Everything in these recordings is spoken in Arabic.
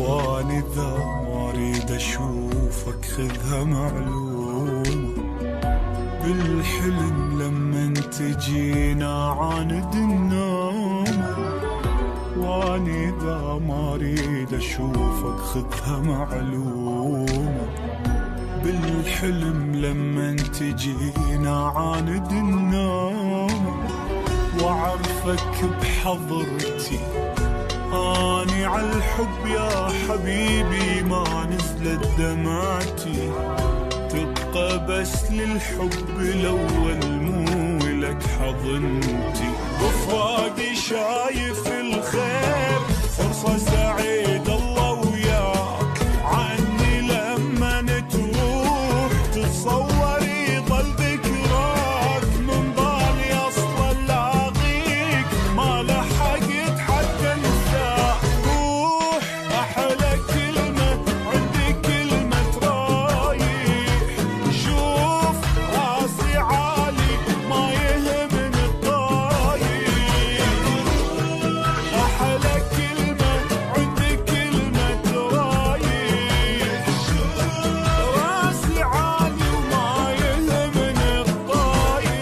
واني ذا ما اريد اشوفك خذها معلومة، بالحلم لما تجينا عاند النوم، واني ذا ما اريد اشوفك خذها معلومة، بالحلم لما تجينا عاند النوم، وعرفك بحضرتي اني عالحب يا حبيبي ما نزلت دمعتي، تبقى بس للحب الاول مو لك حضنتي، بفراقي شايف الخير فرصة سعيدة الله وياك، عني لما تروح تتصوري ضل ذكراك، من بالي اصلا لاقيك ما لحقت حتى انساك، روح احلى كلمة عندي كلمة رايح، شوف راسي عالي ما يهمني الطايح، احلى كلمة عندي كلمة رايح، راسي عالي وما يهمني الطايح.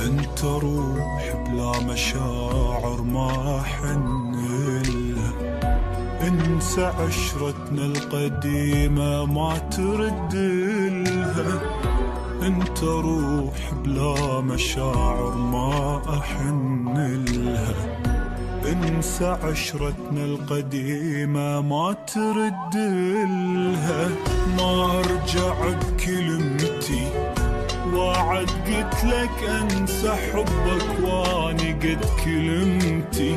انت روح بلا مشاعر ما حنلها، انسى عشرتنا القديمة ما تردلها، انت روح بلا مشاعر ما احنلها، انسى عشرتنا القديمة ما تردلها، ما ارجع بكلمتي وعد قلت لك انسى حبك واني قد كلمتي،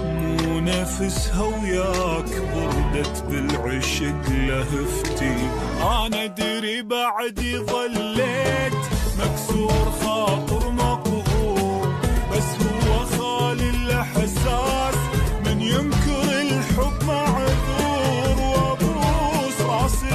مو نفسها وياك بردت بالعشق لهفتي، انا ادري بعدي ظليت مكسور خاطر مقهور، بس هو خالي الاحساس من ينكر الحب معذور، وابوس راسي